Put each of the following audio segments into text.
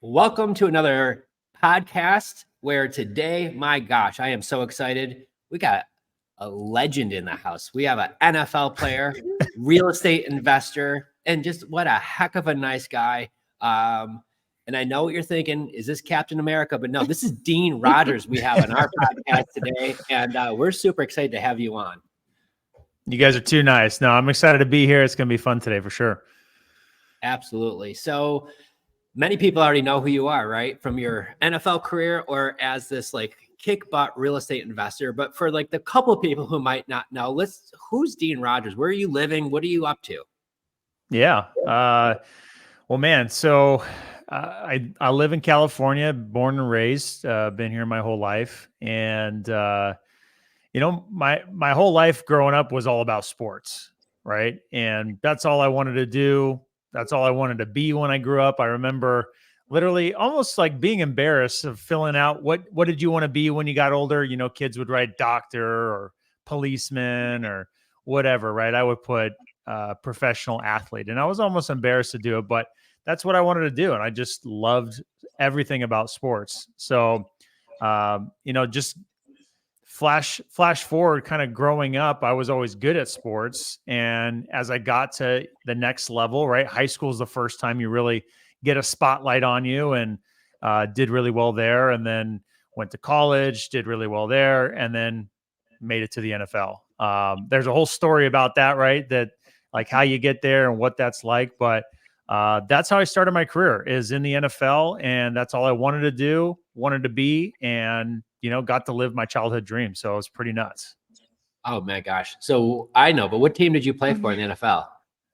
Welcome to another podcast where today, my gosh, I am so excited. We got a legend in the house. We have an NFL player, real estate investor, and just what a heck of a nice guy. And I know what you're thinking, is this Captain America? But no, this is Dean Rogers we have on our podcast today. And we're super excited to have you on. You guys are too nice. No, I'm excited to be here. It's going to be fun today for sure. Absolutely. So many people already know who you are, right? From your NFL career or as this like kick butt real estate investor. But for like the couple of people who might not know, who's Dean Rogers? Where are you living? What are you up to? Yeah. Well, man, so I live in California, born and raised, been here my whole life. And, my whole life growing up was all about sports, right? And that's all I wanted to do. That's all I wanted to be when I grew up. I remember literally almost like being embarrassed of filling out what did you want to be when you got older? You know, kids would write doctor or policeman or whatever, right? I would put professional athlete, and I was almost embarrassed to do it, but that's what I wanted to do, and I just loved everything about sports. So, just flash forward, kind of growing up, I was always good at sports. And as I got to the next level, right, high school is the first time you really get a spotlight on you, and did really well there. And then went to college, did really well there, and then made it to the NFL. There's a whole story about that, right? That like how you get there and what that's like. But that's how I started my career, is in the NFL. And that's all I wanted to do, wanted to be, and got to live my childhood dream. So it was pretty nuts. Oh my gosh. So I know, but what team did you play for in the NFL?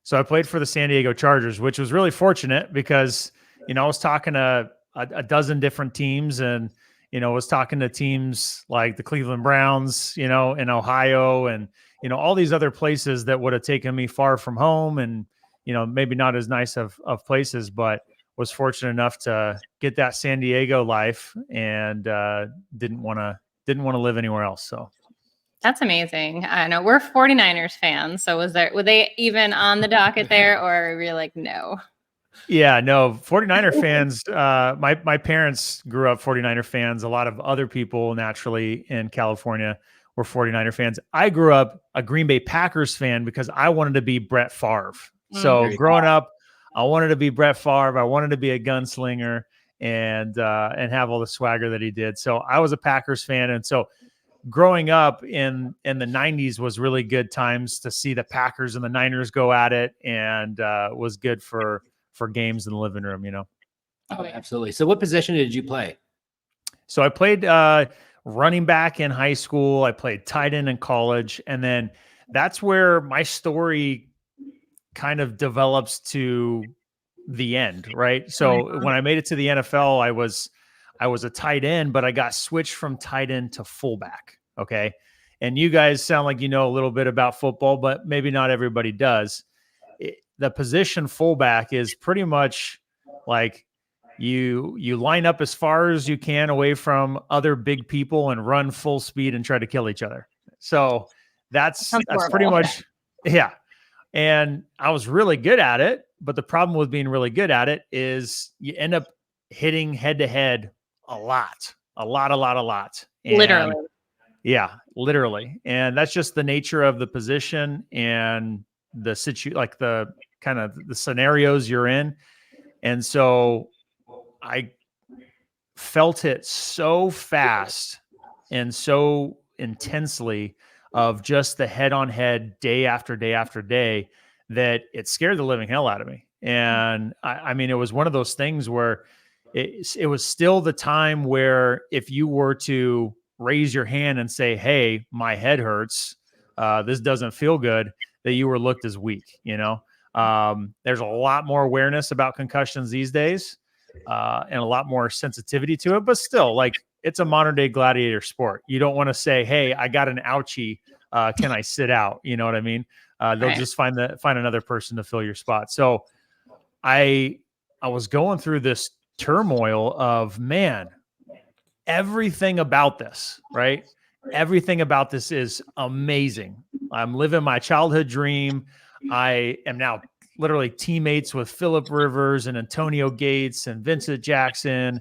So I played for the San Diego Chargers, which was really fortunate because, I was talking to a dozen different teams, and, was talking to teams like the Cleveland Browns, in Ohio, and, all these other places that would have taken me far from home, and, maybe not as nice of places, but was fortunate enough to get that San Diego life, and didn't want to live anywhere else. So that's amazing. I know we're 49ers fans. So were they even on the docket there, or were you like, no? Yeah, no, 49er fans. My parents grew up 49er fans. A lot of other people naturally in California were 49er fans. I grew up a Green Bay Packers fan because I wanted to be Brett Favre. So growing up, I wanted to be Brett Favre. I wanted to be a gunslinger and have all the swagger that he did. So I was a Packers fan. And so growing up in the 90s was really good times to see the Packers and the Niners go at it, and was good for games in the living room, Oh, absolutely. So what position did you play? So I played running back in high school. I played tight end in college. And then that's where my story kind of develops to the end, right? So when I made it to the NFL, I was a tight end, but I got switched from tight end to fullback. Okay. And you guys sound like you know a little bit about football, but maybe not everybody does. The position fullback is pretty much like you line up as far as you can away from other big people and run full speed and try to kill each other. So that's pretty much, yeah. And I was really good at it, but the problem with being really good at it is you end up hitting head to head a lot. And literally. Yeah, literally. And that's just the nature of the position and the like the kind of the scenarios you're in. And so I felt it so fast and so intensely of just the head on head day after day after day that it scared the living hell out of me. And I mean, it was one of those things where it was still the time where if you were to raise your hand and say, hey, my head hurts, this doesn't feel good, that you were looked as weak. There's a lot more awareness about concussions these days, and a lot more sensitivity to it, but still, like, it's a modern day gladiator sport. You don't want to say, hey, I got an ouchie. Can I sit out? You know what I mean? They'll just find another person to fill your spot. So I was going through this turmoil of, man, everything about this, right? Everything about this is amazing. I'm living my childhood dream. I am now literally teammates with Phillip Rivers and Antonio Gates and Vincent Jackson,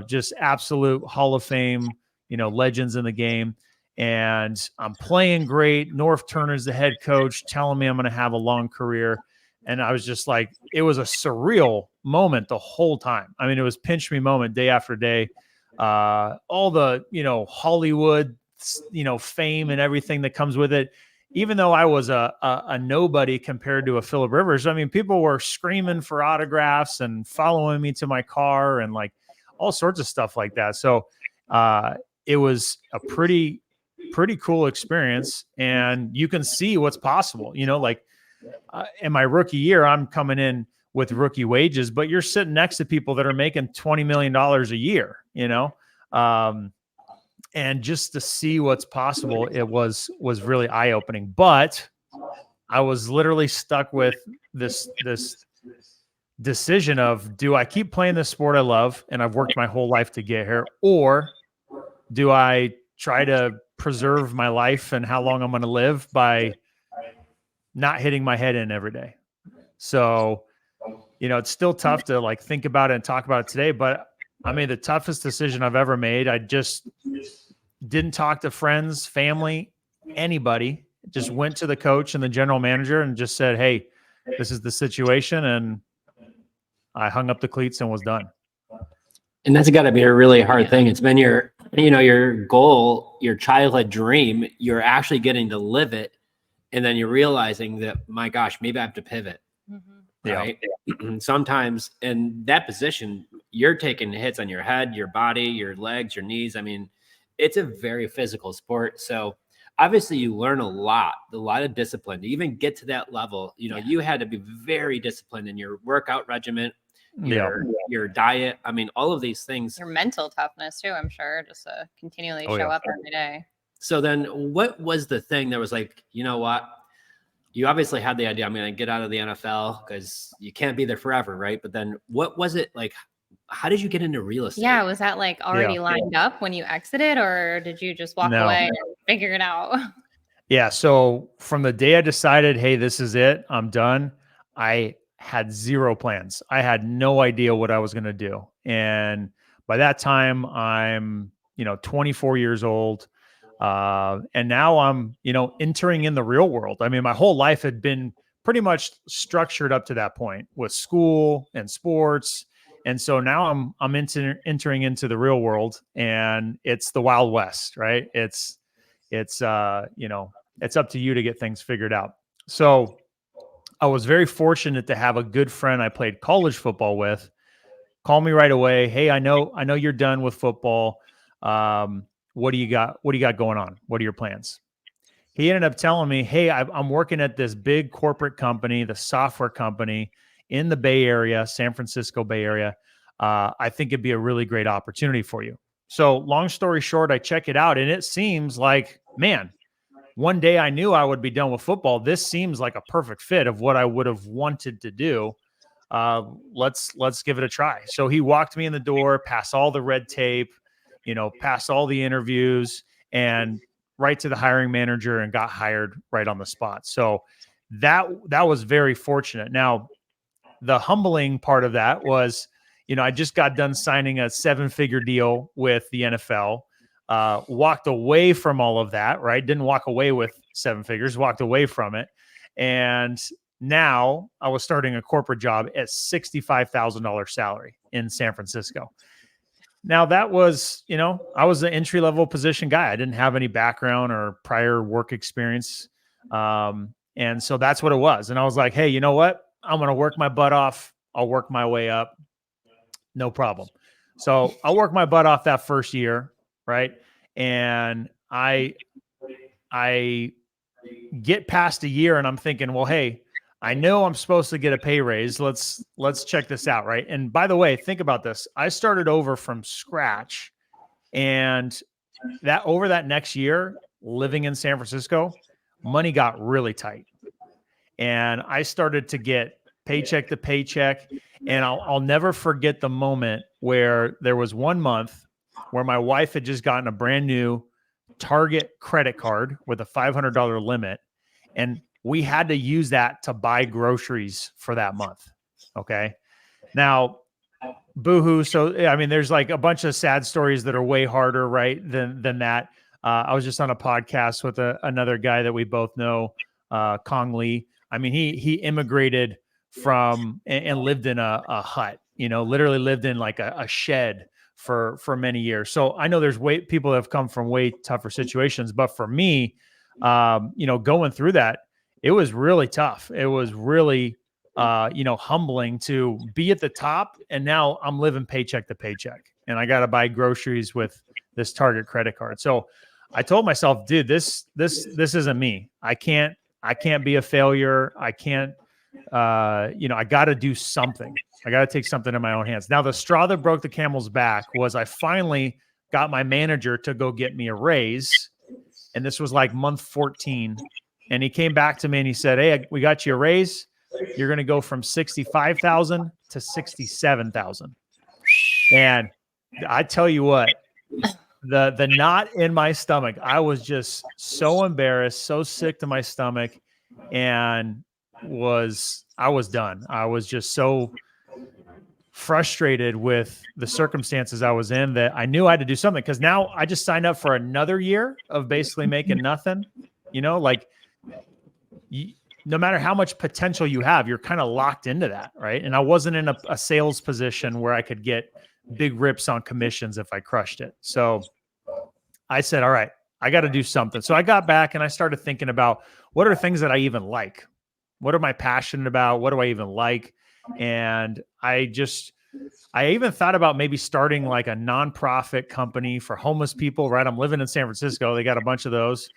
just absolute Hall of Fame, legends in the game. And I'm playing great. North Turner's the head coach telling me I'm going to have a long career. And I was just like, it was a surreal moment the whole time. I mean, it was pinch me moment day after day. All the, Hollywood, fame and everything that comes with it. Even though I was a nobody compared to a Phillip Rivers, I mean, people were screaming for autographs and following me to my car and like all sorts of stuff like that. So it was a pretty cool experience, and you can see what's possible. In my rookie year, I'm coming in with rookie wages, but you're sitting next to people that are making $20 million a year, and just to see what's possible, it was really eye-opening. But I was literally stuck with this decision of, do I keep playing this sport I love and I've worked my whole life to get here, or do I try to preserve my life and how long I'm going to live by not hitting my head in every day? So, it's still tough to like think about it and talk about it today, but I made the toughest decision I've ever made. I just didn't talk to friends, family, anybody. Just went to the coach and the general manager and just said, "Hey, this is the situation." And I hung up the cleats and was done. And that's got to be a really hard thing. It's been your goal, your childhood dream. You're actually getting to live it. And then you're realizing that, my gosh, maybe I have to pivot. Mm-hmm. Right. Yeah. Sometimes in that position, you're taking hits on your head, your body, your legs, your knees. I mean, it's a very physical sport. So obviously you learn a lot of discipline to even get to that level. You had to be very disciplined in your workout regimen, your diet. I mean, all of these things. Your mental toughness too, I'm sure, just to continually show up every day. So then what was the thing that was like, you know what? You obviously had the idea, I'm going to get out of the NFL because you can't be there forever, right? But then what was it like? How did you get into real estate? Yeah, was that like already lined up when you exited, or did you just walk away and figure it out? Yeah, so from the day I decided, hey, this is it, I'm done, I had zero plans. I had no idea what I was going to do. And by that time, I'm 24 years old. And now I'm, entering in the real world. I mean, my whole life had been pretty much structured up to that point with school and sports. And so now I'm entering into the real world, and it's the Wild West, right? It's it's up to you to get things figured out. So I was very fortunate to have a good friend I played college football with call me right away. Hey, I know you're done with football. What do you got? What do you got going on? What are your plans? He ended up telling me, hey, I'm working at this big corporate company, the software company in the Bay Area, San Francisco Bay Area. I think it'd be a really great opportunity for you. So long story short, I check it out, and it seems like, man, one day I knew I would be done with football. This seems like a perfect fit of what I would have wanted to do. Let's give it a try. So he walked me in the door, past all the red tape, past all the interviews, and right to the hiring manager, and got hired right on the spot. So that was very fortunate. Now, the humbling part of that was, I just got done signing a 7-figure deal with the NFL, walked away from all of that, right? Didn't walk away with 7 figures, walked away from it. And now I was starting a corporate job at $65,000 salary in San Francisco. Now that was, I was an entry-level position guy. I didn't have any background or prior work experience. And so that's what it was. And I was like, hey, you know what? I'm going to work my butt off. I'll work my way up. No problem. So I worked my butt off that first year. Right. And I get past a year and I'm thinking, well, hey, I know I'm supposed to get a pay raise. Let's check this out. Right. And by the way, think about this. I started over from scratch, and that over that next year living in San Francisco, money got really tight, and I started to get paycheck to paycheck. And I'll never forget the moment where there was one month where my wife had just gotten a brand new Target credit card with a $500 limit. And we had to use that to buy groceries for that month. Okay. Now, boohoo. So, I mean, there's like a bunch of sad stories that are way harder, right, than that. I was just on a podcast with another guy that we both know, Kong Lee. I mean, he immigrated from and lived in a hut, literally lived in like a shed for many years. So I know there's people that have come from way tougher situations, but for me, going through that, it was really tough. It was really, humbling to be at the top. And now I'm living paycheck to paycheck and I got to buy groceries with this Target credit card. So I told myself, dude, this isn't me. I can't be a failure. I can't, I got to do something. I got to take something in my own hands. Now, the straw that broke the camel's back was I finally got my manager to go get me a raise. And this was like month 14. And he came back to me and he said, hey, we got you a raise. You're going to go from 65,000 to 67,000. And I tell you what, the knot in my stomach, I was just so embarrassed, so sick to my stomach, and I was done. I was just so frustrated with the circumstances I was in that I knew I had to do something, because now I just signed up for another year of basically making nothing, no matter how much potential you have, you're kind of locked into that. Right. And I wasn't in a sales position where I could get big rips on commissions if I crushed it. So I said, all right, I got to do something. So I got back and I started thinking about what are things that I even like? What am I passionate about? What do I even like? And I even thought about maybe starting like a nonprofit company for homeless people, right? I'm living in San Francisco. They got a bunch of those.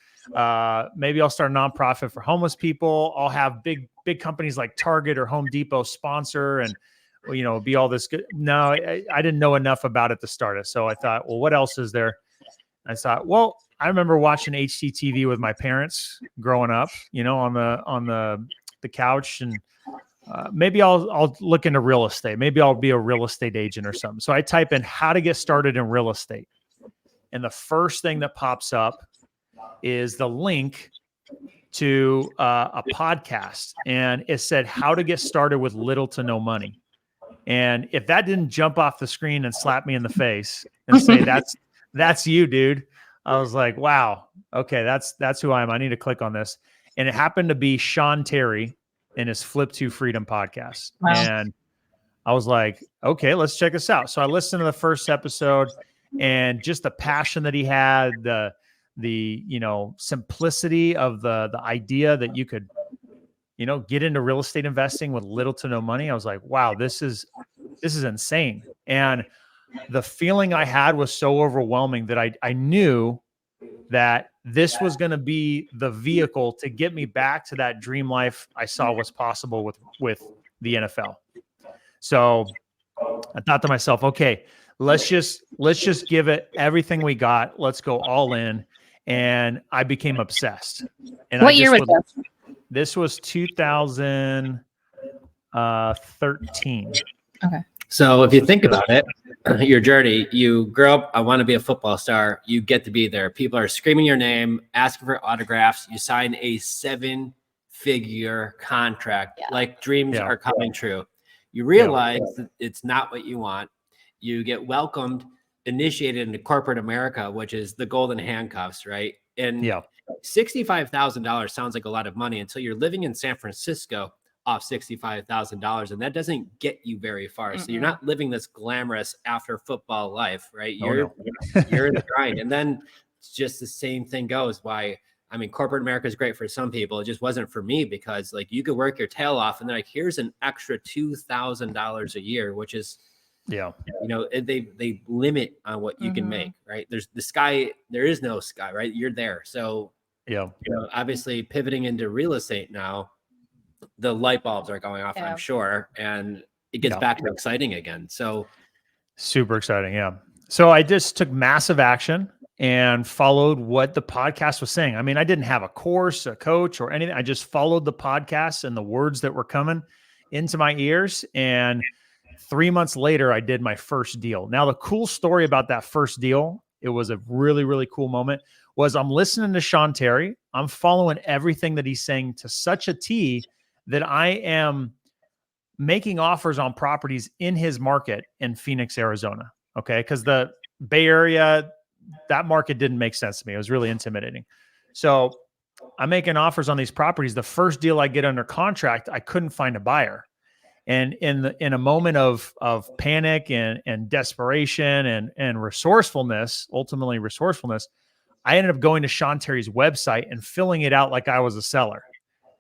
Maybe I'll start a nonprofit for homeless people. I'll have big companies like Target or Home Depot sponsor and, be all this good. No, I didn't know enough about it to start it. So I thought, well, what else is there? I thought, well, I remember watching HGTV with my parents growing up, on the couch, and maybe I'll look into real estate. Maybe I'll be a real estate agent or something. So I type in how to get started in real estate. And the first thing that pops up is the link to a podcast. And it said how to get started with little to no money. And if that didn't jump off the screen and slap me in the face and say, that's you, dude. I was like, wow, okay, that's who I am. I need to click on this. And it happened to be Sean Terry in his Flip to Freedom podcast. Wow. And I was like, okay, let's check this out. So I listened to the first episode, and just the passion that he had, the simplicity of the idea that you could, get into real estate investing with little to no money. I was like, wow, this is insane. And the feeling I had was so overwhelming that I knew that this was going to be the vehicle to get me back to that dream life I saw was possible with the NFL. So I thought to myself, okay, let's just give it everything we got. Let's go all in. And I became obsessed. And what year was this? This was 2013. Okay. So if you think about it, your journey, you grow up, I want to be a football star. You get to be there. People are screaming your name, asking for autographs. You sign a 7-figure contract. Yeah. Like dreams are coming true. You realize that it's not what you want. You get welcomed, initiated into corporate America, which is the golden handcuffs, right? And $65,000 sounds like a lot of money until you're living in San Francisco off $65,000, and that doesn't get you very far. So you're not living this glamorous after football life, right? You're in the grind. And then it's just the same thing goes. Corporate America is great for some people. It just wasn't for me, because like you could work your tail off and they're like, here's an extra $2,000 a year, which is, they limit on what you can make, right? There is no sky, right? You're there. So, obviously pivoting into real estate now, the light bulbs are going off, I'm sure. And it gets back to exciting again. So super exciting. Yeah. So I just took massive action and followed what the podcast was saying. I mean, I didn't have a course, a coach, or anything. I just followed the podcast and the words that were coming into my ears. And 3 months later, I did my first deal. Now, the cool story about that first deal, it was a really, really cool moment, was I'm listening to Sean Terry. I'm following everything that he's saying to such a T that I am making offers on properties in his market in Phoenix, Arizona. Okay. Because the Bay Area, that market didn't make sense to me. It was really intimidating. So I'm making offers on these properties. The first deal I get under contract, I couldn't find a buyer. And in a moment of panic and desperation and resourcefulness, ultimately resourcefulness, I ended up going to Sean Terry's website and filling it out like I was a seller.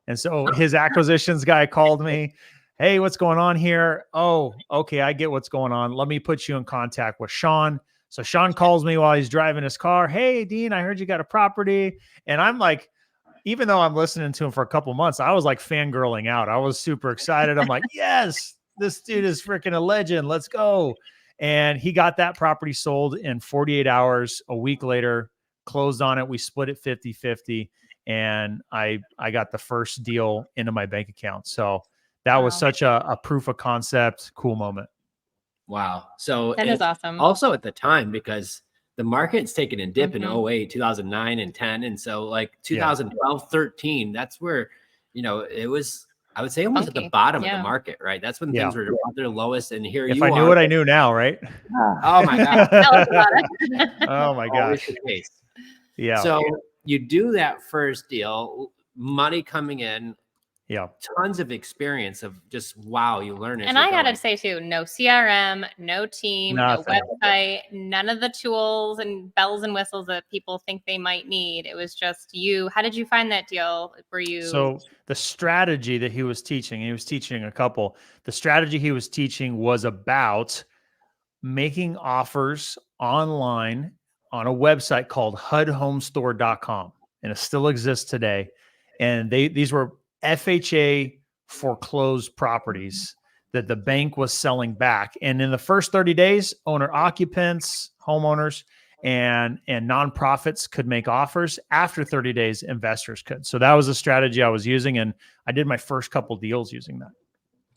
And so his acquisitions guy called me. Hey, what's going on here? Oh, okay, I get what's going on. Let me put you in contact with Sean. So Sean calls me while he's driving his car. Hey, Dean, I heard you got a property. And I'm like, even though I'm listening to him for a couple months, I was like fangirling out. I was super excited. I'm like, yes, this dude is freaking a legend. Let's go. And he got that property sold in 48 hours. A week later, closed on it. We split it 50-50. And I got the first deal into my bank account. So that was such a proof of concept, cool moment. Wow. So that is awesome. Also at the time, because the market's taken a dip in 08, 2009 and 10. And so like 2012, 13, that's where, it was, I would say almost at the bottom of the market, right? That's when things were at their lowest. And here if I knew what I knew now, right? Oh my God. Tell us about it. Oh my gosh. Yeah. So you do that first deal, money coming in. Yeah. Tons of experience of just, wow, you learn it. And I got to say too, no CRM, no team, Nothing. no website, none of the tools and bells and whistles that people think they might need. It was just you. How did you find that deal? Were you? So the strategy that he was teaching a couple, the strategy he was teaching was about making offers online on a website called hudhomestore.com. And it still exists today. And these were FHA foreclosed properties that the bank was selling back. And in the first 30 days, owner occupants, homeowners, and nonprofits could make offers. After 30 days, investors could. So that was a strategy I was using. And I did my first couple deals using that.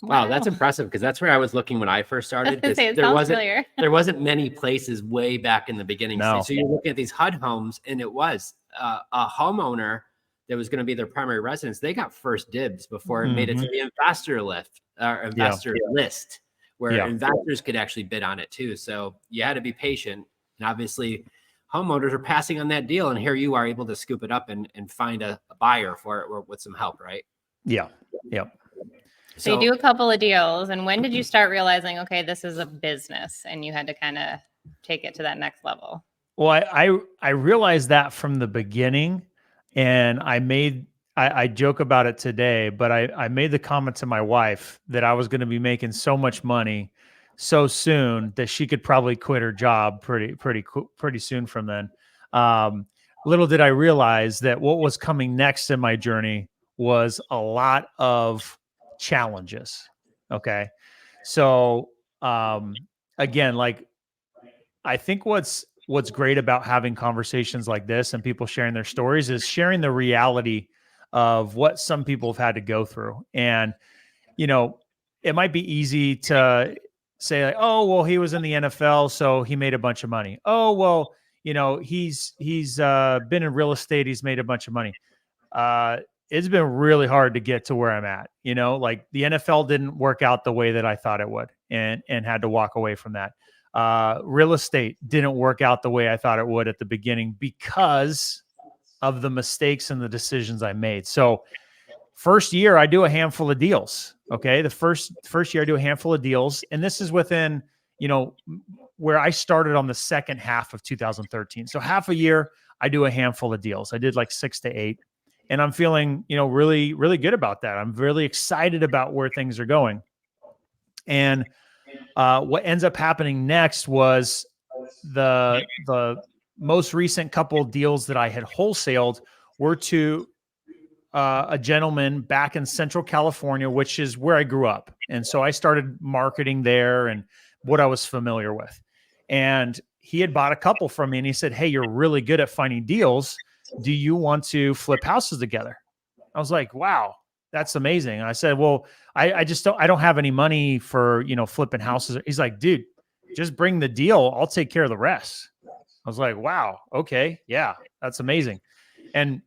Wow, that's impressive, because that's where I was looking when I first started. There wasn't many places way back in the beginning stage. So you're looking at these HUD homes, and it was a homeowner that was going to be their primary residence. They got first dibs before it made it to the investor list, where investors could actually bid on it too. So you had to be patient, and obviously homeowners are passing on that deal, and here you are able to scoop it up and find a buyer for it with some help, right? Yeah. So you do a couple of deals, and when did you start realizing, okay, this is a business, and you had to kind of take it to that next level? Well, I realized that from the beginning, and I joke about it today, but I made the comment to my wife that I was going to be making so much money so soon that she could probably quit her job pretty soon from then. Little did I realize that what was coming next in my journey was a lot of challenges. Okay. So, again, like, I think what's great about having conversations like this and people sharing their stories is sharing the reality of what some people have had to go through. And, it might be easy to say like, oh, well, he was in the NFL, so he made a bunch of money. Oh, well, he's been in real estate. He's made a bunch of money. It's been really hard to get to where I'm at. Like the NFL didn't work out the way that I thought it would, and had to walk away from that. Real estate didn't work out the way I thought it would at the beginning because of the mistakes and the decisions I made. So first year I do a handful of deals. Okay. The first year I do a handful of deals, and this is within, where I started on the second half of 2013. So half a year I do a handful of deals. I did like 6 to 8. And I'm feeling, really, really good about that. I'm really excited about where things are going. And what ends up happening next was the most recent couple of deals that I had wholesaled were to a gentleman back in Central California, which is where I grew up. And so I started marketing there and what I was familiar with. And he had bought a couple from me, and he said, hey, you're really good at finding deals. Do you want to flip houses together? I was like, wow, that's amazing. And I said, well, I don't have any money for, flipping houses. He's like, dude, just bring the deal. I'll take care of the rest. I was like, wow, okay, yeah, that's amazing. And,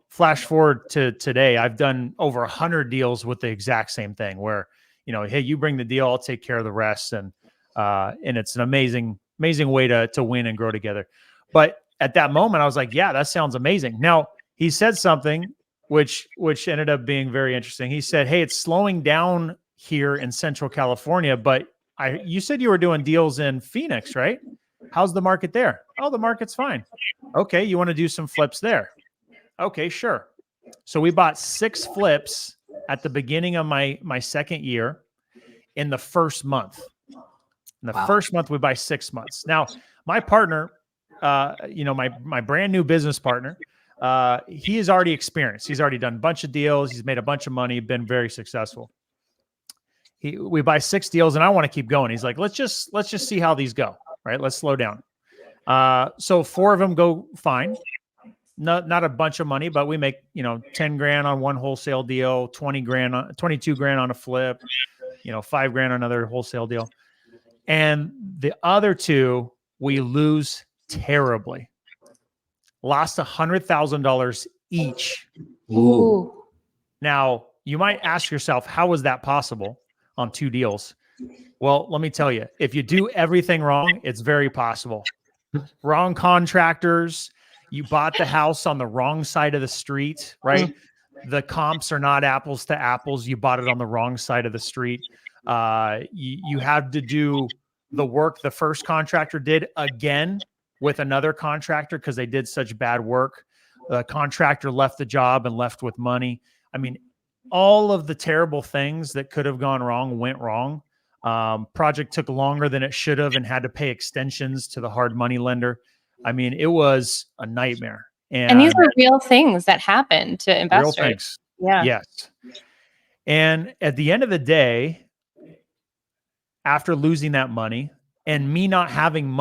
flash forward to today, I've done over 100 deals with the exact same thing where, hey, you bring the deal, I'll take care of the rest. And it's an amazing way to win and grow together. But at that moment, I was like, yeah, that sounds amazing. Now, he said something which ended up being very interesting. He said, hey, it's slowing down here in Central California, but you said you were doing deals in Phoenix, right? How's the market there? Oh, the market's fine. Okay, you want to do some flips there? Okay, sure. So we bought 6 flips at the beginning of my second year in the first month. In the first month, we buy 6 months. Now, my partner, my brand new business partner, he is already experienced. He's already done a bunch of deals. He's made a bunch of money, been very successful. We buy 6 deals and I want to keep going. He's like, let's just see how these go. Right. Let's slow down. So 4 of them go fine. Not a bunch of money, but we make, 10 grand on one wholesale deal, 22 grand on a flip, $5 grand on another wholesale deal. And the other 2, we lose terribly. Lost $100,000 each. Ooh. Now, you might ask yourself, how was that possible on 2 deals? Well, let me tell you, if you do everything wrong, it's very possible. Wrong contractors, you bought the house on the wrong side of the street, right? The comps are not apples to apples. You bought it on the wrong side of the street. You had to do the work the first contractor did again with another contractor because they did such bad work. The contractor left the job and left with money. I mean, all of the terrible things that could have gone wrong went wrong. Project took longer than it should have and had to pay extensions to the hard money lender. I mean, it was a nightmare. And these are real things that happen to investors. Real things. Yeah. Yes. And at the end of the day, after losing that money and me not having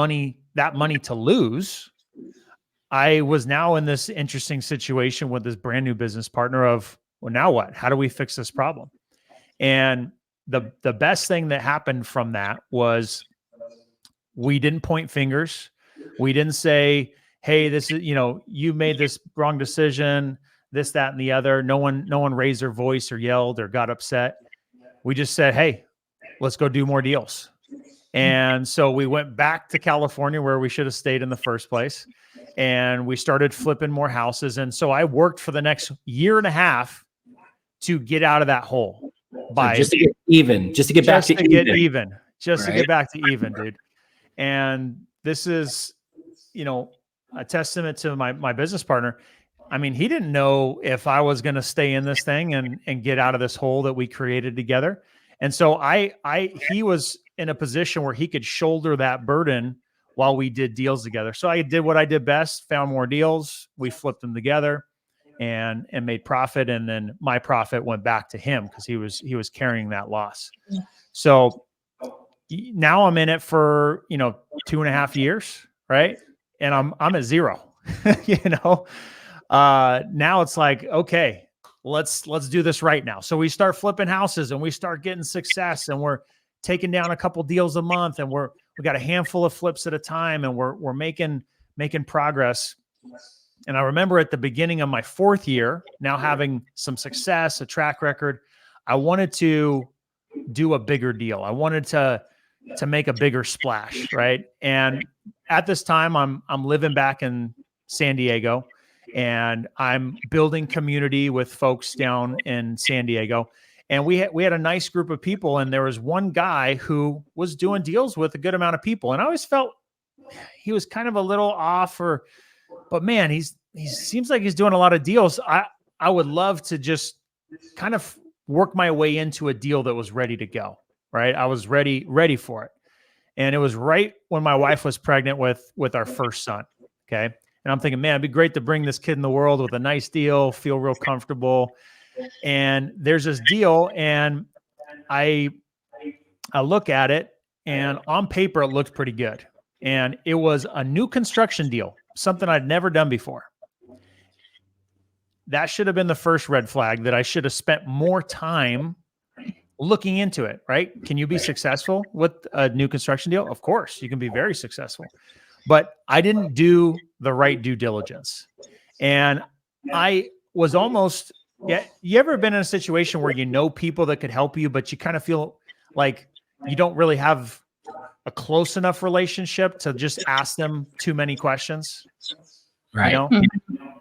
that money to lose, I was now in this interesting situation with this brand new business partner of, well, now what? How do we fix this problem? And the best thing that happened from that was we didn't point fingers. We didn't say, hey, this is, you made this wrong decision, this, that, and the other. No one raised their voice or yelled or got upset. We just said, hey, let's go do more deals. And so we went back to California where we should have stayed in the first place. And we started flipping more houses. And so I worked for the next year and a half to get out of that hole. Just to get even, just to get back to even. To get back to even, dude. And this is, a testament to my business partner. I mean, he didn't know if I was going to stay in this thing and get out of this hole that we created together. And so he was in a position where he could shoulder that burden while we did deals together. So I did what I did best, found more deals. We flipped them together and made profit. And then my profit went back to him because he was carrying that loss. So now I'm in it for, 2.5 years. Right. And I'm at zero, now it's like, okay, let's do this right now. So we start flipping houses and we start getting success and we're taking down a couple deals a month and we got a handful of flips at a time and we're making progress. And I remember at the beginning of my 4th year, now having some success, a track record, I wanted to do a bigger deal. I wanted to make a bigger splash, right? And at this time, I'm living back in San Diego, and I'm building community with folks down in San Diego. And we had a nice group of people, and there was one guy who was doing deals with a good amount of people, and I always felt he was kind of a little off, but man, he seems like he's doing a lot of deals. I would love to just kind of work my way into a deal that was ready to go. Right. I was ready for it. And it was right when my wife was pregnant with our first son. Okay. And I'm thinking, man, it'd be great to bring this kid in the world with a nice deal, feel real comfortable. And there's this deal. And I look at it, and on paper, it looked pretty good. And it was a new construction deal, something I'd never done before. That should have been the first red flag, that I should have spent more time looking into it, right? Can you be successful with a new construction deal? Of course, you can be very successful. but I didn't do the right due diligence. And I was almost, yeah. You ever been in a situation where you know people that could help you, but you kind of feel like you don't really have a close enough relationship to just ask them too many questions? Right. You know,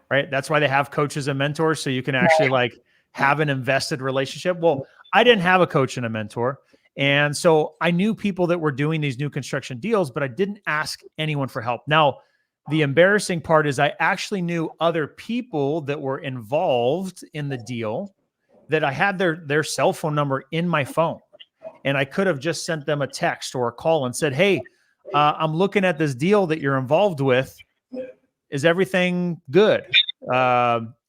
right? That's why they have coaches and mentors, so you can actually like have an invested relationship. Well, I didn't have a coach and a mentor. And so I knew people that were doing these new construction deals, but I didn't ask anyone for help. Now, the embarrassing part is I actually knew other people that were involved in the deal, that I had their cell phone number in my phone. And I could have just sent them a text or a call and said, hey, I'm looking at this deal that you're involved with. Is everything good?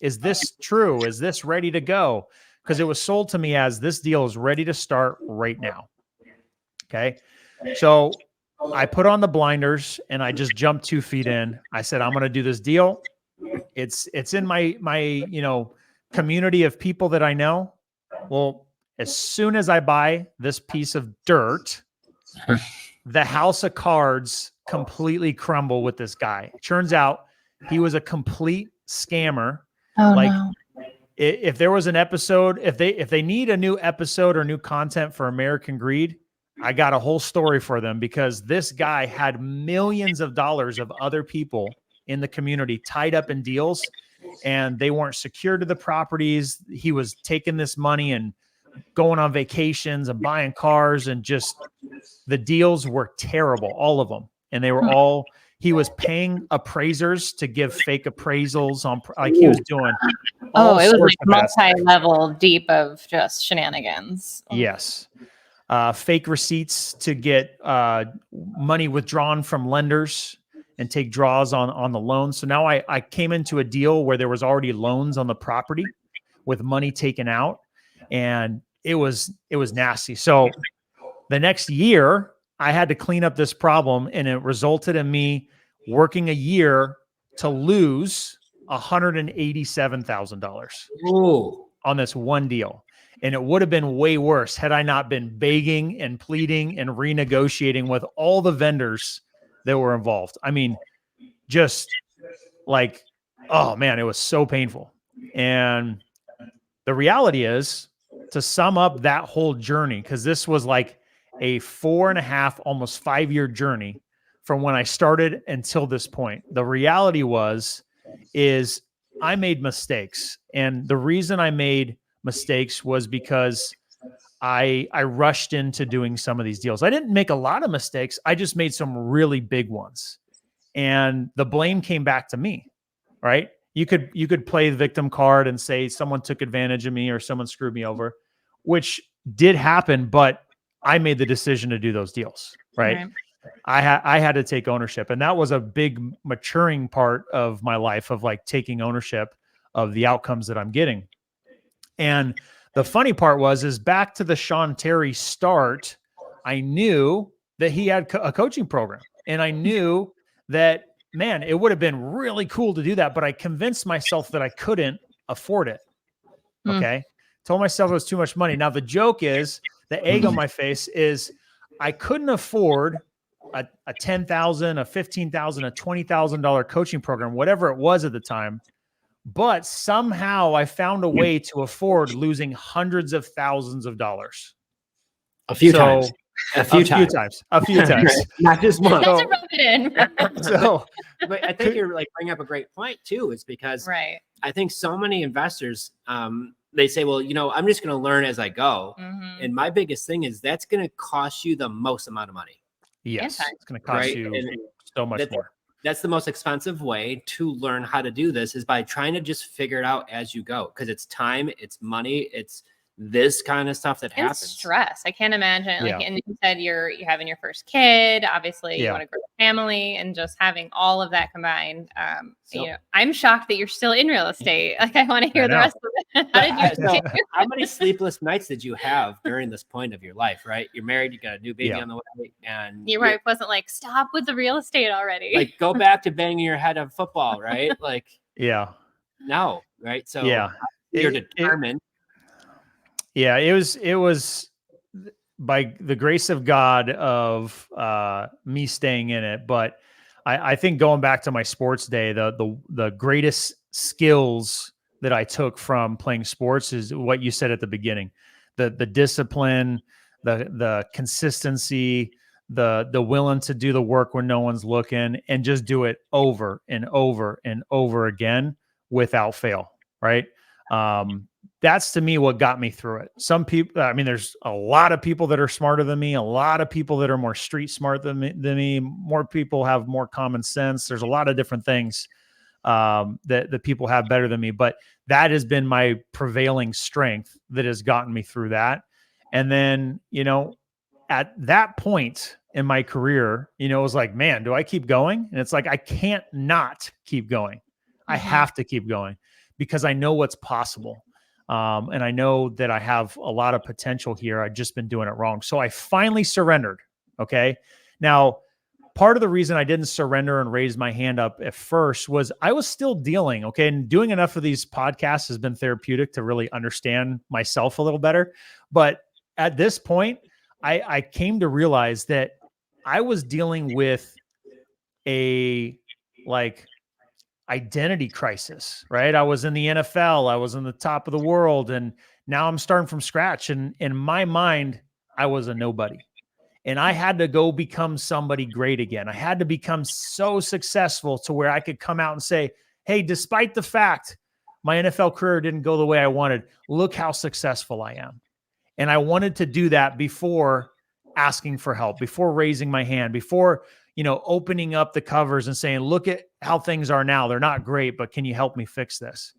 Is this true? Is this ready to go? Because it was sold to me as this deal is ready to start right now. Okay. So I put on the blinders and I just jumped 2 feet in. I said, I'm going to do this deal. It's in my community of people that I know. Well, as soon as I buy this piece of dirt, the house of cards completely crumble with this guy. It turns out he was a complete scammer. Oh, like no. if there was an episode, if they need a new episode or new content for American Greed, I got a whole story for them, because this guy had millions of dollars of other people in the community tied up in deals, and they weren't secure to the properties. He was taking this money and going on vacations and buying cars, and just the deals were terrible, all of them. And they were all, he was paying appraisers to give fake appraisals on, like he was doing all it was sorts like of bad stuff. multi-level deep of just shenanigans. Yes. Fake receipts to get money withdrawn from lenders and take draws on the loans. So now I came into a deal where there was already loans on the property with money taken out, and it was nasty. So the next year I had to clean up this problem, and it resulted in me working a year to lose $187,000 on this one deal. And it would have been way worse had I not been begging and pleading and renegotiating with all the vendors that were involved. I mean, just like, oh man, it was so painful. And the reality is, to sum up that whole journey, because this was like a 4.5, almost 5-year journey from when I started until this point. The reality is I made mistakes. And the reason I made mistakes was because I rushed into doing some of these deals. I didn't make a lot of mistakes. I just made some really big ones. And the blame came back to me, right? You could play the victim card and say someone took advantage of me or someone screwed me over, which did happen, but I made the decision to do those deals, right? I had to take ownership. And that was a big maturing part of my life, of like taking ownership of the outcomes that I'm getting. And the funny part is back to the Sean Terry start, I knew that he had a coaching program, and I knew that, man, it would have been really cool to do that, but I convinced myself that I couldn't afford it. Okay. Told myself it was too much money. Now the joke is, the egg on my face is, I couldn't afford a $10,000, a $15,000, a $20,000 coaching program, whatever it was at the time. But somehow I found a way to afford losing hundreds of thousands of dollars. A few times. A few times. Not just one. That's a rub it in. So, but I think you're like bringing up a great point too, is because I think so many investors, they say, well, I'm just going to learn as I go. Mm-hmm. And my biggest thing is that's going to cost you the most amount of money. Yes. It's going to cost you so much more. That's the most expensive way to learn how to do this, is by trying to just figure it out as you go. Because it's time, it's money, it's this kind of stuff that happens. Stress. I can't imagine. Like, and you said you're having your first kid. Obviously, you want to grow a family, and just having all of that combined. I'm shocked that you're still in real estate. Like, I want to hear the rest of it. How did you? How many sleepless nights did you have during this point of your life? Right, you're married, you got a new baby on the way, and your wife wasn't like, "Stop with the real estate already." Like, go back to banging your head on football, right? Like, no, right? So you're determined. It was by the grace of God of me staying in it. But I think going back to my sports day, the greatest skills that I took from playing sports is what you said at the beginning, the discipline, the consistency, the willing to do the work when no one's looking, and just do it over and over and over again without fail. Right. That's to me what got me through it. Some people, I mean, there's a lot of people that are smarter than me, a lot of people that are more street smart than me. More people have more common sense. There's a lot of different things that people have better than me, but that has been my prevailing strength that has gotten me through that. And then, at that point in my career, it was like, man, do I keep going? And it's like, I can't not keep going. I have to keep going because I know what's possible. And I know that I have a lot of potential here. I've just been doing it wrong. So I finally surrendered. Okay. Now, part of the reason I didn't surrender and raise my hand up at first was I was still dealing. Okay. And doing enough of these podcasts has been therapeutic to really understand myself a little better. But at this point, I came to realize that I was dealing with a identity crisis, right? I was in the NFL, I was in the top of the world, and now I'm starting from scratch. And in my mind, I was a nobody. And I had to go become somebody great again. I had to become so successful to where I could come out and say, hey, despite the fact my NFL career didn't go the way I wanted, look how successful I am. And I wanted to do that before asking for help, before raising my hand, before, opening up the covers and saying, look at how things are now. They're not great, but can you help me fix this?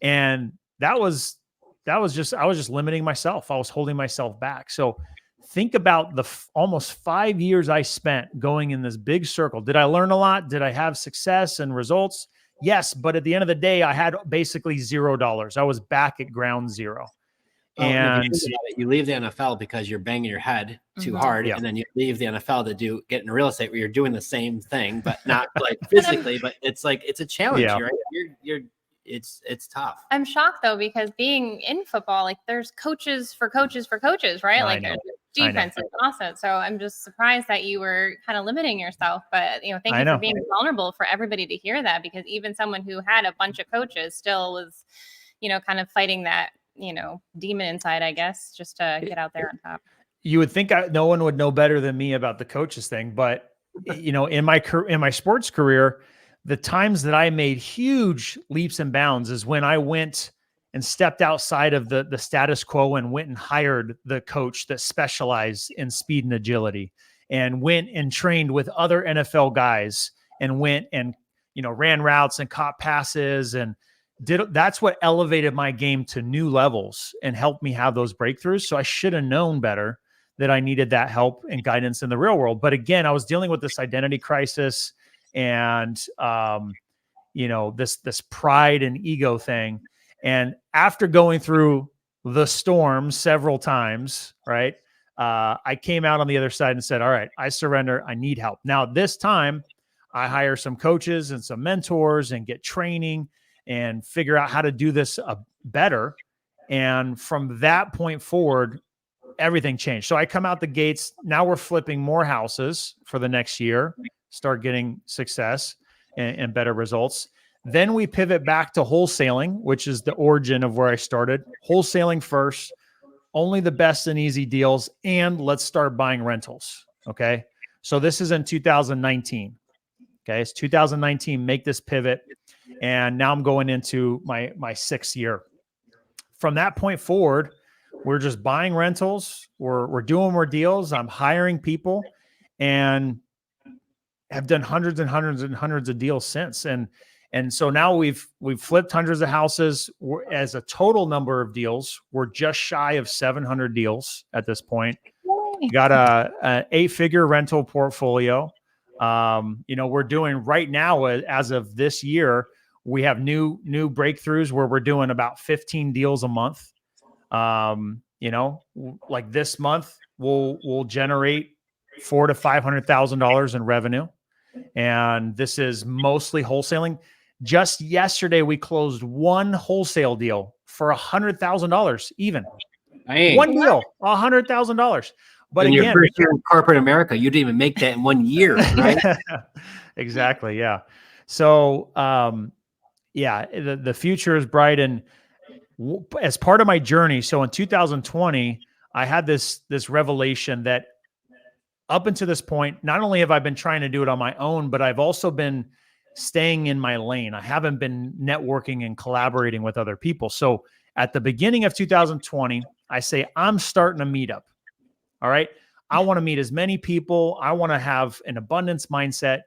And that was just, I was just limiting myself. I was holding myself back. So think about the almost 5 years I spent going in this big circle. Did I learn a lot? Did I have success and results? Yes. But at the end of the day, I had basically $0. I was back at ground zero. And if you think about it, you leave the NFL because you're banging your head too hard, and then you leave the NFL to get into real estate where you're doing the same thing, but not like physically, but it's like it's a challenge, right? It's tough. I'm shocked though, because being in football, like there's coaches for coaches, right? Like there's defense and offense. So I'm just surprised that you were kind of limiting yourself. But thank you for being vulnerable for everybody to hear that, because even someone who had a bunch of coaches still was, kind of fighting that demon inside, I guess, just to get out there on top. You would think no one would know better than me about the coaches thing, but in my sports career, the times that I made huge leaps and bounds is when I went and stepped outside of the status quo and went and hired the coach that specialized in speed and agility, and went and trained with other NFL guys, and went and ran routes and caught passes and that's what elevated my game to new levels and helped me have those breakthroughs. So I should have known better that I needed that help and guidance in the real world. But again, I was dealing with this identity crisis and, this pride and ego thing. And after going through the storm several times, right, I came out on the other side and said, all right, I surrender. I need help. Now, this time I hire some coaches and some mentors and get training and figure out how to do this better. And from that point forward, everything changed. So I come out the gates. Now we're flipping more houses for the next year, start getting success and better results. Then we pivot back to wholesaling, which is the origin of where I started. Wholesaling first, only the best and easy deals, and let's start buying rentals. Okay. So this is in 2019. Okay. It's 2019, make this pivot. And now I'm going into my 6th year. From that point forward, we're just buying rentals. We're doing more deals. I'm hiring people and have done hundreds and hundreds and hundreds of deals since. And so now we've flipped hundreds of houses. As a total number of deals, we're just shy of 700 deals at this point. We got a 8-figure rental portfolio. We're doing right now, as of this year, we have new breakthroughs where we're doing about 15 deals a month. Like this month we'll generate $400,000 to $500,000 in revenue. And this is mostly wholesaling. Just yesterday, we closed one wholesale deal for $100,000 even. Dang. One deal, $100,000. But in again, your first year in corporate America, you didn't even make that in 1 year, right? Exactly. Yeah. So, yeah, the future is bright. And as part of my journey, so in 2020, I had this revelation that up until this point, not only have I been trying to do it on my own, but I've also been staying in my lane. I haven't been networking and collaborating with other people. So at the beginning of 2020, I say, I'm starting a meetup. All right. I want to meet as many people. I want to have an abundance mindset,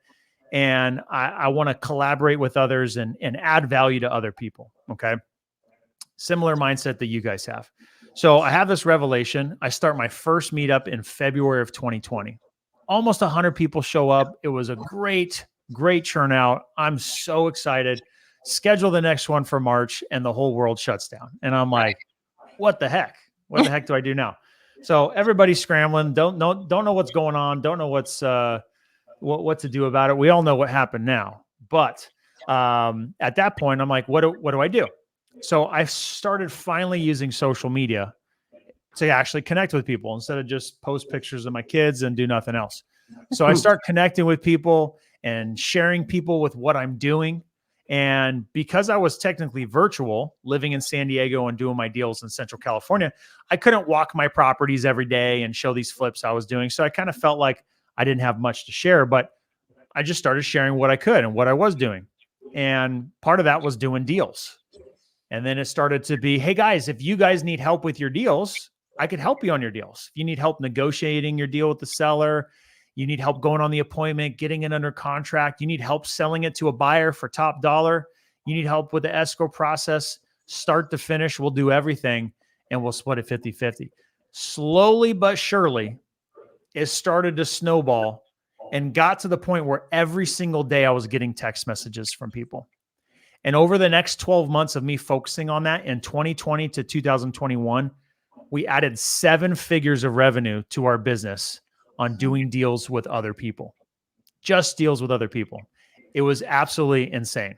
and I want to collaborate with others and add value to other people. Okay. Similar mindset that you guys have. So I have this revelation. I start my first meetup in February of 2020. Almost 100 people show up. It was a great turnout. I'm so excited. Schedule the next one for March, and the whole world shuts down. And I'm like, what the heck? What the heck do I do now? So everybody's scrambling. Don't know what's going on. Don't know what's what to do about it. We all know what happened now. But at that point, I'm like, what do I do? So I started finally using social media to actually connect with people instead of just post pictures of my kids and do nothing else. So I start connecting with people and sharing people with what I'm doing. And because I was technically virtual, living in San Diego and doing my deals in Central California, I couldn't walk my properties every day and show these flips I was doing. So I kind of felt like I didn't have much to share, but I just started sharing what I could and what I was doing. And part of that was doing deals. And then it started to be, hey guys, if you guys need help with your deals, I could help you on your deals. If you need help negotiating your deal with the seller, you need help going on the appointment, getting it under contract, you need help selling it to a buyer for top dollar, you need help with the escrow process, start to finish, we'll do everything, and we'll split it 50-50. Slowly but surely, it started to snowball and got to the point where every single day I was getting text messages from people. And over the next 12 months of me focusing on that, in 2020 to 2021, we added 7 figures of revenue to our business on doing deals with other people, just deals with other people. It was absolutely insane.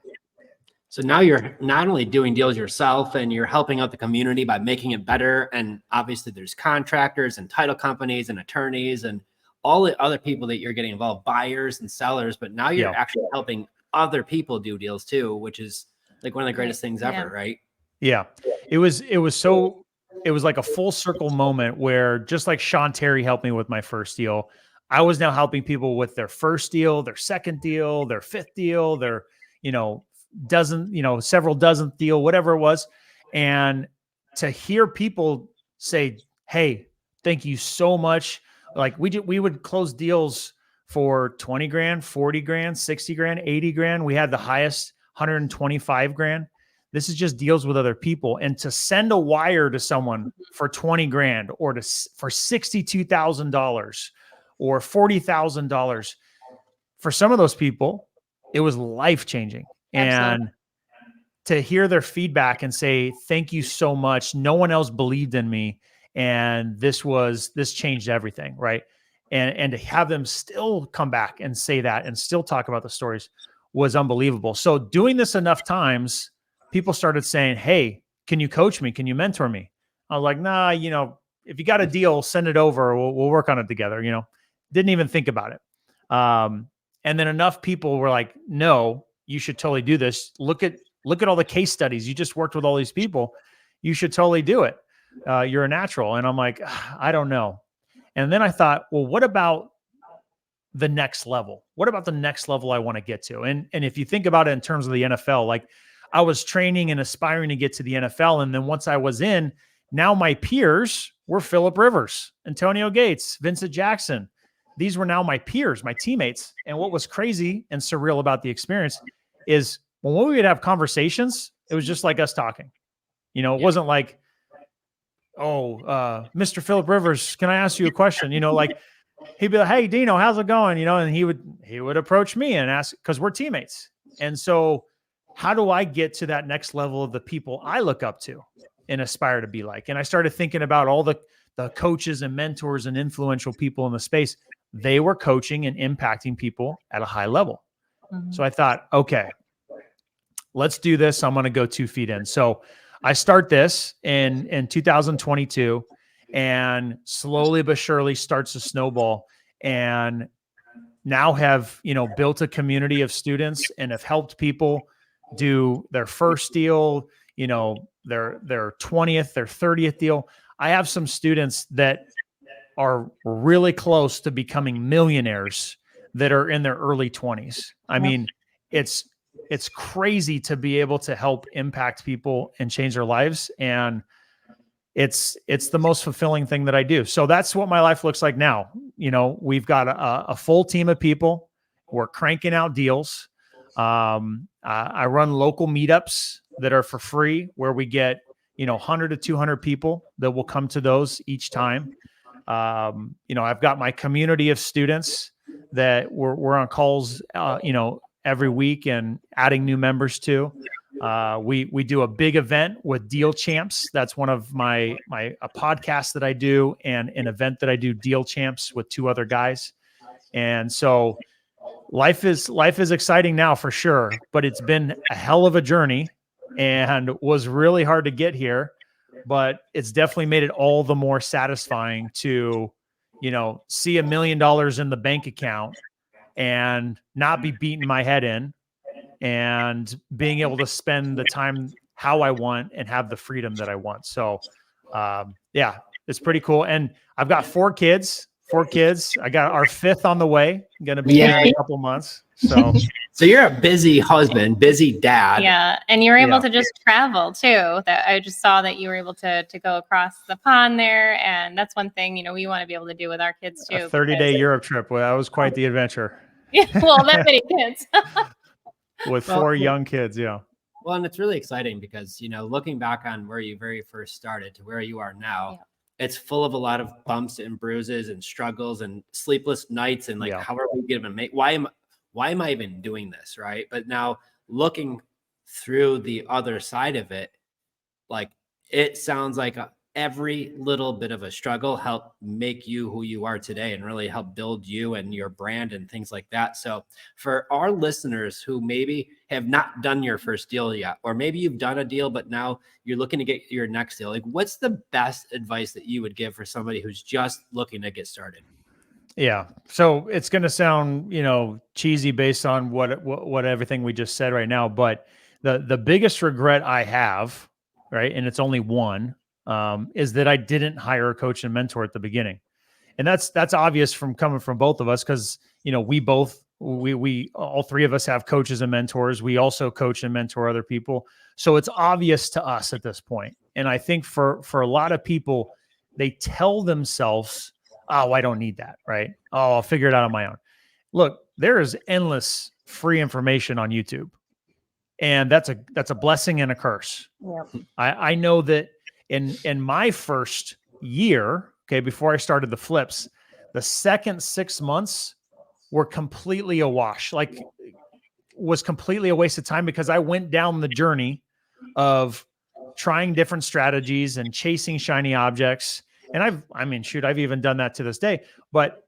So now you're not only doing deals yourself, and you're helping out the community by making it better. And obviously there's contractors and title companies and attorneys and all the other people that you're getting involved, buyers and sellers, but now you're actually helping other people do deals too, which is like one of the greatest things ever, right? Yeah. It was like a full circle moment where, just like Sean Terry helped me with my first deal, I was now helping people with their first deal, their second deal, their fifth deal, their, several dozenth deal, whatever it was. And to hear people say, hey, thank you so much. Like we would close deals for 20 grand, 40 grand, 60 grand, 80 grand. We had the highest 125 grand. This is just deals with other people. And to send a wire to someone for 20 grand or for $62,000 or $40,000, for some of those people, it was life-changing. And to hear their feedback and say, thank you so much. No one else believed in me. And this changed everything. Right. And to have them still come back and say that and still talk about the stories was unbelievable. So doing this enough times, people started saying, hey, can you coach me? Can you mentor me? I was like, nah, if you got a deal, send it over. We'll work on it together. Didn't even think about it. And then enough people were like, no, you should totally do this. Look at all the case studies. You just worked with all these people. You should totally do it. You're a natural. And I'm like, I don't know. And then I thought, well, what about the next level? What about the next level I want to get to? And if you think about it in terms of the NFL, like I was training and aspiring to get to the NFL. And then once I was in, now my peers were Phillip Rivers, Antonio Gates, Vincent Jackson. These were now my peers, my teammates. And what was crazy and surreal about the experience is when we would have conversations, it was just like us talking. It wasn't like, Mr. Phillip Rivers, can I ask you a question? Like he'd be like, hey, Dino, how's it going? And he would approach me and ask, because we're teammates. And so how do I get to that next level of the people I look up to and aspire to be like? And I started thinking about all the coaches and mentors and influential people in the space. They were coaching and impacting people at a high level. Mm-hmm. So I thought, okay, let's do this. I'm going to go 2 feet in. So I start this in 2022, and slowly but surely starts to snowball, and now have, built a community of students and have helped people do their first deal, their 20th, their 30th deal. I have some students that are really close to becoming millionaires that are in their early 20s. I mean, it's crazy to be able to help impact people and change their lives. And it's the most fulfilling thing that I do. So that's what my life looks like now. We've got a full team of people. We're cranking out deals. I run local meetups that are for free, where we get, 100 to 200 people that will come to those each time. I've got my community of students that we're on calls, every week and adding new members to. We do a big event with Deal Champs. That's one of a podcast that I do, and an event that I do, Deal Champs, with 2 other guys. And so life is exciting now for sure, but it's been a hell of a journey and was really hard to get here, but it's definitely made it all the more satisfying to, see $1 million in the bank account and not be beating my head in, and being able to spend the time how I want and have the freedom that I want. So, yeah, it's pretty cool. And I've got 4 kids. I got our 5th on the way. Going to be here in a couple months. So, so you're a busy husband, busy dad. Yeah. And you're able to just travel too. That I just saw that you were able to go across the pond there. And that's one thing, we want to be able to do with our kids too. A 30-day Europe trip. Well, that was quite the adventure. Yeah. Well, that many kids. With 4 young kids. Yeah. Well, and it's really exciting because, looking back on where you very first started to where you are now, it's full of a lot of bumps and bruises and struggles and sleepless nights and how are we going to make, why am I even doing this? Right. But now looking through the other side of it, it sounds like every little bit of a struggle helped make you who you are today and really help build you and your brand and things like that. So for our listeners who maybe have not done your first deal yet, or maybe you've done a deal, but now you're looking to get your next deal, what's the best advice that you would give for somebody who's just looking to get started? Yeah. So it's going to sound, cheesy based on what everything we just said right now. But the biggest regret I have, right, and it's only one, is that I didn't hire a coach and mentor at the beginning. And that's obvious from coming from both of us, because, we all 3 of us have coaches and mentors. We also coach and mentor other people. So it's obvious to us at this point. And I think for a lot of people, they tell themselves, oh, I don't need that, right? Oh, I'll figure it out on my own. Look, there is endless free information on YouTube. And that's a blessing and a curse. Yep. I know that in my first year, before I started the flips, the second 6 months were completely a wash, was completely a waste of time, because I went down the journey of trying different strategies and chasing shiny objects. And I've even done that to this day, but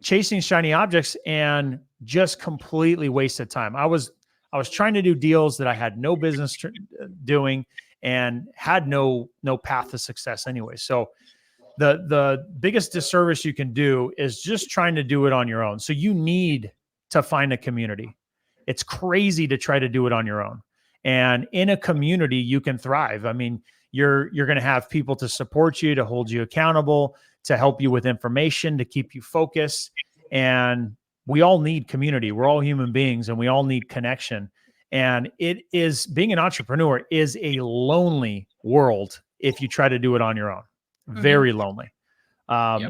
chasing shiny objects and just completely wasted time. I was trying to do deals that I had no business doing and had no path to success anyway. So the biggest disservice you can do is just trying to do it on your own. So you need to find a community. It's crazy to try to do it on your own. And in a community, you can thrive. I mean, you're going to have people to support you, to hold you accountable, to help you with information, to keep you focused. And we all need community. We're all human beings, and we all need connection. And being an entrepreneur is a lonely world if you try to do it on your own. Very lonely.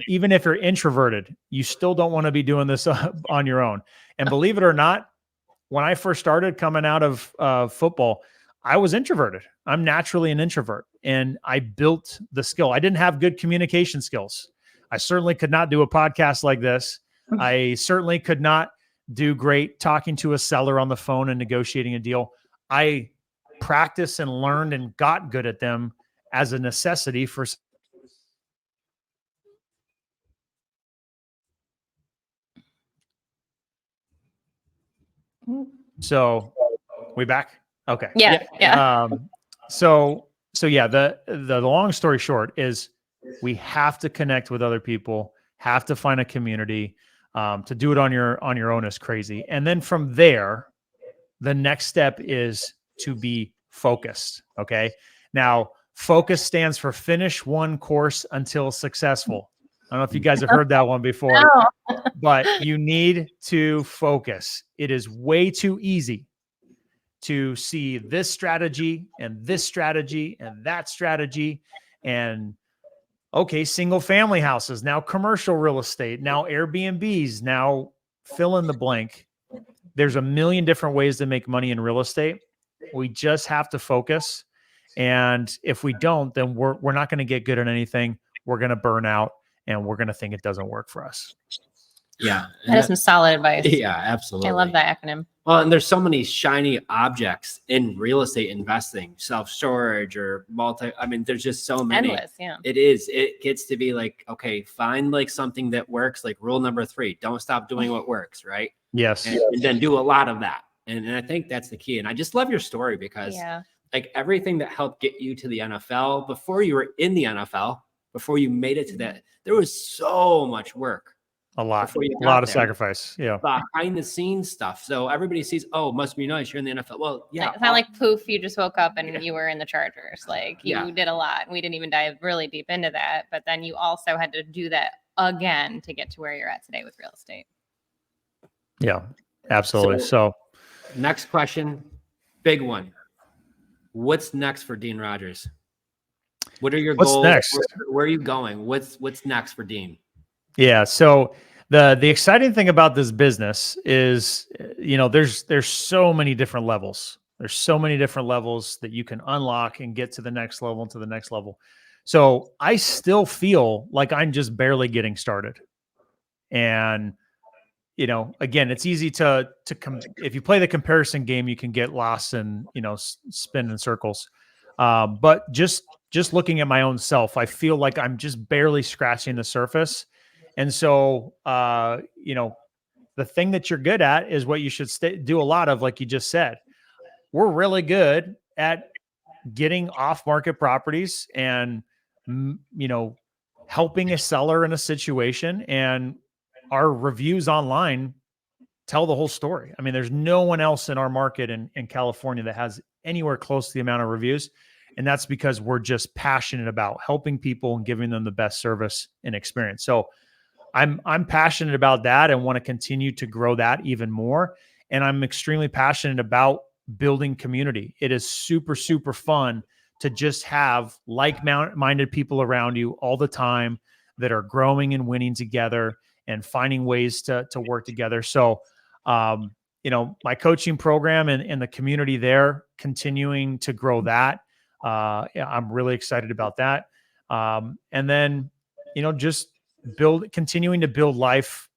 Even if you're introverted, you still don't want to be doing this on your own. And believe it or not, when I first started coming out of football, I was introverted. I'm naturally an introvert, and I built the skill. I didn't have good communication skills. I certainly could not do a podcast like this. I certainly could not do great talking to a seller on the phone and negotiating a deal. I practiced and learned and got good at them as a necessity for. So we back? Okay. Yeah. So yeah, the long story short is we have to connect with other people, have to find a community. To do it on your own is crazy. And then from there, the next step is to be focused. Okay. Now, focus stands for finish one course until successful. I don't know if you guys have heard that one before, but you need to focus. It is way too easy to see this strategy and this strategy and that strategy. And okay, single family houses, now commercial real estate, now Airbnbs, now fill in the blank. There's a million different ways to make money in real estate. We just have to focus. And if we don't, then we're not going to get good at anything. We're going to burn out and we're going to think it doesn't work for us. Yeah. That is some solid advice. Yeah, absolutely. I love that acronym. Well, and there's so many shiny objects in real estate investing, self-storage or there's just so many. Endless, yeah. It gets to be like, okay, find like something that works, like rule number 3, don't stop doing what works, right? Yes. And then do a lot of that. And I think that's the key. And I just love your story because like everything that helped get you to the NFL, before you were in the NFL, before you made it to that, there was so much work. A lot of sacrifice. Yeah. Behind the scenes stuff. So everybody sees, oh, must be nice. You're in the NFL. Well, yeah. It's not like poof, you just woke up and you were in the Chargers. Like you did a lot. We didn't even dive really deep into that. But then you also had to do that again to get to where you're at today with real estate. Yeah, absolutely. So next question, big one. What's next for Dean Rogers? What are your goals? What's next? Where are you going? What's next for Dean? Yeah. So the exciting thing about this business is, there's so many different levels. There's so many different levels that you can unlock and get to the next level and to the next level. So I still feel like I'm just barely getting started. And, again, it's easy to if you play the comparison game, you can get lost and, spin in circles. But just looking at my own self, I feel like I'm just barely scratching the surface. And so, the thing that you're good at is what you should do a lot of, like you just said. We're really good at getting off-market properties and, helping a seller in a situation. And our reviews online tell the whole story. I mean, there's no one else in our market in California that has anywhere close to the amount of reviews. And that's because we're just passionate about helping people and giving them the best service and experience. So I'm passionate about that and want to continue to grow that even more. And I'm extremely passionate about building community. It is super, super fun to just have like-minded people around you all the time that are growing and winning together and finding ways to work together. So, my coaching program and the community there, continuing to grow that. I'm really excited about that. And then, just continuing to build life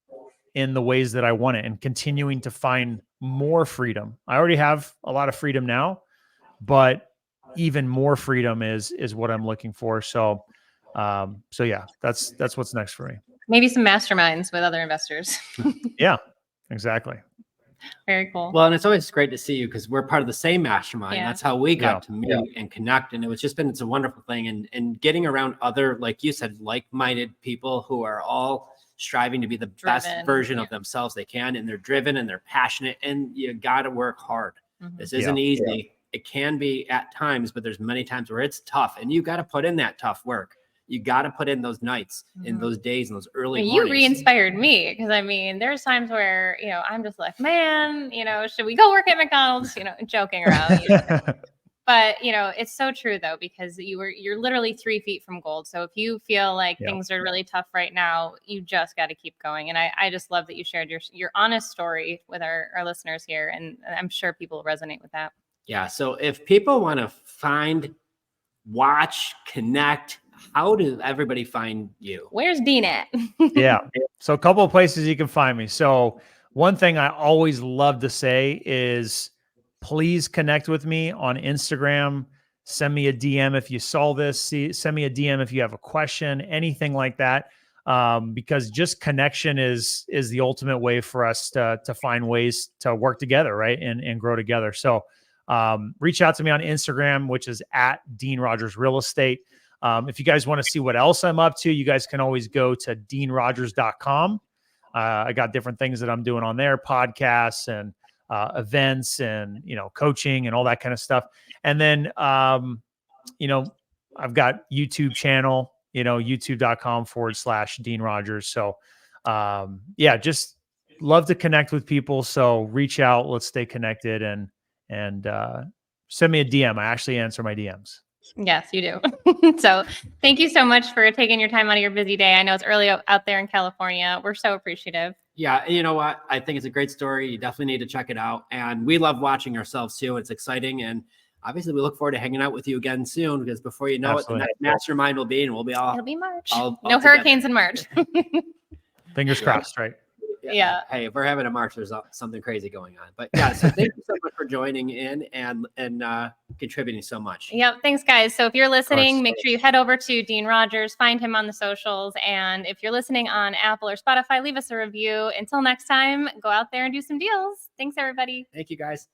in the ways that I want it and continuing to find more freedom. I already have a lot of freedom now, but even more freedom is what I'm looking for. So yeah, that's what's next for me. Maybe some masterminds with other investors. Yeah, exactly. Very cool. Well, and it's always great to see you because we're part of the same mastermind. Yeah. That's how we got to meet and connect. And it's a wonderful thing. And getting around other, like you said, like-minded people who are all striving to be the best version of themselves they can. And they're driven and they're passionate and you got to work hard. Mm-hmm. This isn't easy. Yeah. It can be at times, but there's many times where it's tough and you got to put in that tough work. You got to put in those nights, in those days, and those early mornings. You re-inspired me because there's times where I'm just like, man, should we go work at McDonald's? Joking around. But it's so true though because you're literally 3 feet from gold. So if you feel like things are really tough right now, you just got to keep going. And I just love that you shared your honest story with our listeners here, and I'm sure people resonate with that. Yeah. So if people want to find, watch, connect. How does everybody find you? Where's Dean at? Yeah. So a couple of places you can find me. So one thing I always love to say is please connect with me on Instagram. Send me a DM if you saw this. Send me a DM if you have a question, anything like that. Because just connection is the ultimate way for us to find ways to work together, right? And grow together. So reach out to me on Instagram, which is @Dean Rogers Real Estate. If you guys want to see what else I'm up to, you guys can always go to deanrogers.com. I got different things that I'm doing on there, podcasts and events and, coaching and all that kind of stuff. And then, I've got YouTube channel, youtube.com/Dean Rogers. So, just love to connect with people. So reach out, let's stay connected and send me a DM. I actually answer my DMs. Yes, you do. So thank you so much for taking your time out of your busy day. I know it's early out there in California. We're so appreciative. Yeah. And you know what? I think it's a great story. You definitely need to check it out. And we love watching ourselves too. It's exciting. And obviously we look forward to hanging out with you again soon, because before you know Absolutely. it, the next mastermind will be, and we'll be It'll be March. all no hurricanes in March. Fingers crossed, right? Yeah. Hey, if we're having a March, there's something crazy going on. But yeah, so thank you so much for joining in and contributing so much. Yep. Thanks, guys. So if you're listening, make sure you head over to Dean Rogers, find him on the socials. And if you're listening on Apple or Spotify, leave us a review. Until next time, go out there and do some deals. Thanks, everybody. Thank you, guys.